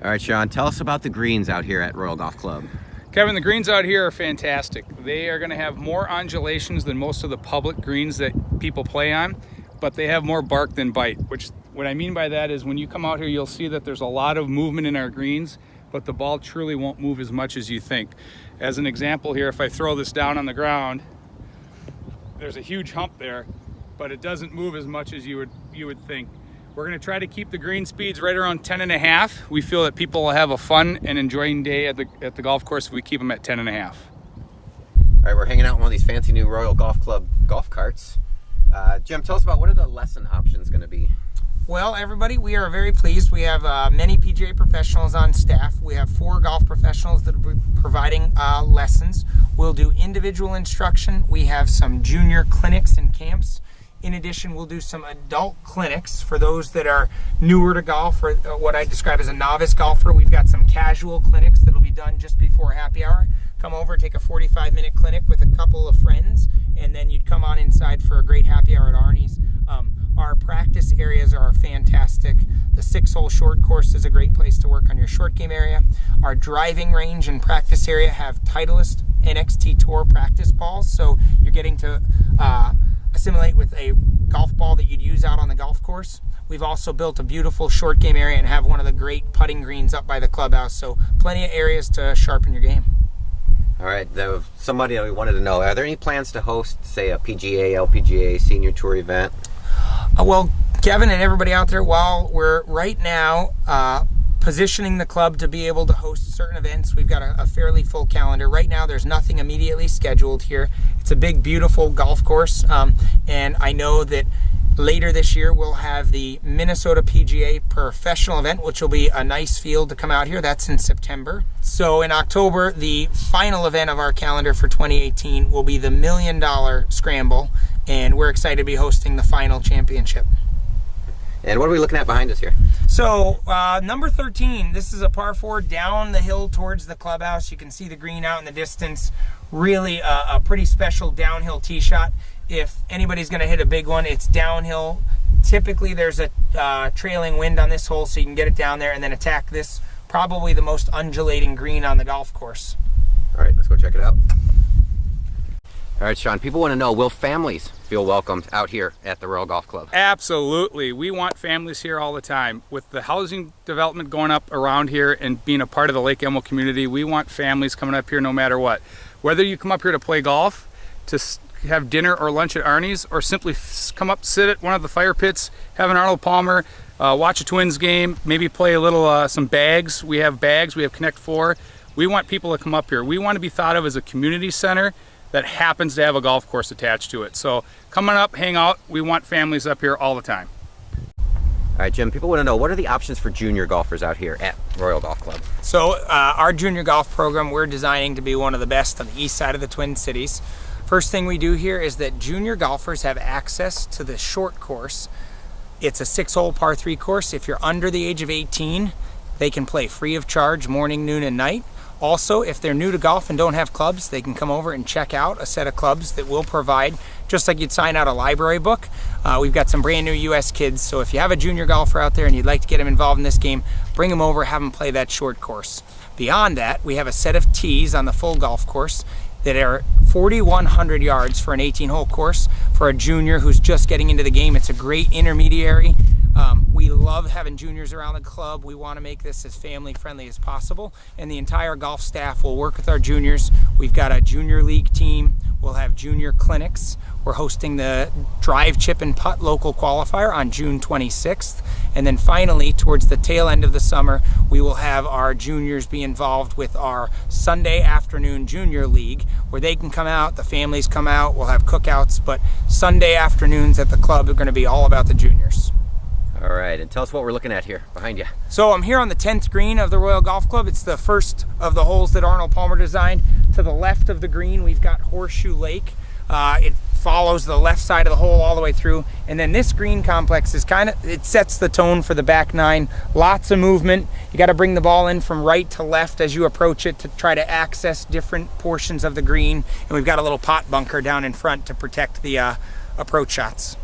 All right, Sean, tell us about the greens out here at Royal Golf Club. Kevin, the greens out here are fantastic. They are going to have more undulations than most of the public greens that people play on, but they have more bark than bite, which what I mean by that is when you come out here, you'll see that there's a lot of movement in our greens, but the ball truly won't move as much as you think. As an example here, if I throw this down on the ground, there's a huge hump there, but it doesn't move as much as you would think. We're going to try to keep the green speeds right around 10.5. We feel that people will have a fun and enjoying day at the golf course if we keep them at 10.5. All right, we're hanging out in one of these fancy new Royal Golf Club golf carts. Jim, tell us about what are the lesson options going to be? Well, everybody, we are very pleased. We have many PGA professionals on staff. We have 4 golf professionals that will be providing lessons. We'll do individual instruction. We have some junior clinics and camps. In addition, we'll do some adult clinics for those that are newer to golf or what I describe as a novice golfer. We've got some casual clinics that'll be done just before happy hour. Come over, take a 45-minute clinic with a couple of friends, and then you'd come on inside for a great happy hour at Arnie's. Our practice areas are fantastic. The 6-hole short course is a great place to work on your short game area. Our driving range and practice area have Titleist NXT Tour practice balls, so you're getting to assimilate with a golf ball that you'd use out on the golf course. We've also built a beautiful short game area and have one of the great putting greens up by the clubhouse, so plenty of areas to sharpen your game. All right, somebody wanted to know, are there any plans to host, say, a PGA, LPGA Senior Tour event? Well, Kevin and everybody out there, while we're right now positioning the club to be able to host certain events, we've got a fairly full calendar. Right now, there's nothing immediately scheduled here. It's a big, beautiful golf course, and I know that later this year we'll have the Minnesota PGA professional event, which will be a nice field to come out here. That's in September. So in October, the final event of our calendar for 2018 will be the $1 Million Scramble, and we're excited to be hosting the final championship. And what are we looking at behind us here? So number 13, this is a par 4 down the hill towards the clubhouse. You can see the green out in the distance. Really a pretty special downhill tee shot. If anybody's going to hit a big one, it's downhill. Typically there's a trailing wind on this hole, so you can get it down there and then attack this, probably the most undulating green on the golf course. All right, let's go check it out. All right, Sean, people want to know, will families feel welcomed out here at the Royal Golf Club? Absolutely. We want families here all the time. With the housing development going up around here and being a part of the Lake Elmo community, we want families coming up here no matter what. Whether you come up here to play golf, to have dinner or lunch at Arnie's, or simply come up, sit at one of the fire pits, have an Arnold Palmer, watch a Twins game, maybe play a little some bags. We have bags, we have Connect 4. We want people to come up here. We want to be thought of as a community center that happens to have a golf course attached to it. So coming up, hang out. We want families up here all the time. All right, Jim, people want to know, what are the options for junior golfers out here at Royal Golf Club? So our junior golf program, we're designing to be one of the best on the east side of the Twin Cities. First thing we do here is that junior golfers have access to the short course. It's a 6-hole par 3 course. If you're under the age of 18, they can play free of charge morning, noon, and night. Also, if they're new to golf and don't have clubs, they can come over and check out a set of clubs that we'll provide, just like you'd sign out a library book. We've got some brand new US kids, so if you have a junior golfer out there and you'd like to get them involved in this game, bring them over, have them play that short course. Beyond that, we have a set of tees on the full golf course that are 4,100 yards for an 18-hole course. For a junior who's just getting into the game, it's a great intermediary. We love having juniors around the club. We want to make this as family friendly as possible, and the entire golf staff will work with our juniors. We've got a junior league team. We'll have junior clinics. We're hosting the Drive, Chip, and Putt local qualifier on June 26th. And then finally, towards the tail end of the summer, we will have our juniors be involved with our Sunday afternoon junior league, where they can come out, the families come out, we'll have cookouts, but Sunday afternoons at the club are going to be all about the juniors. All right, and tell us what we're looking at here behind you. So I'm here on the 10th green of the Royal Golf Club. It's the first of the holes that Arnold Palmer designed. To the left of the green, we've got Horseshoe Lake. It follows the left side of the hole all the way through. And then this green complex is it sets the tone for the back nine. Lots of movement. You got to bring the ball in from right to left as you approach it to try to access different portions of the green. And we've got a little pot bunker down in front to protect the approach shots.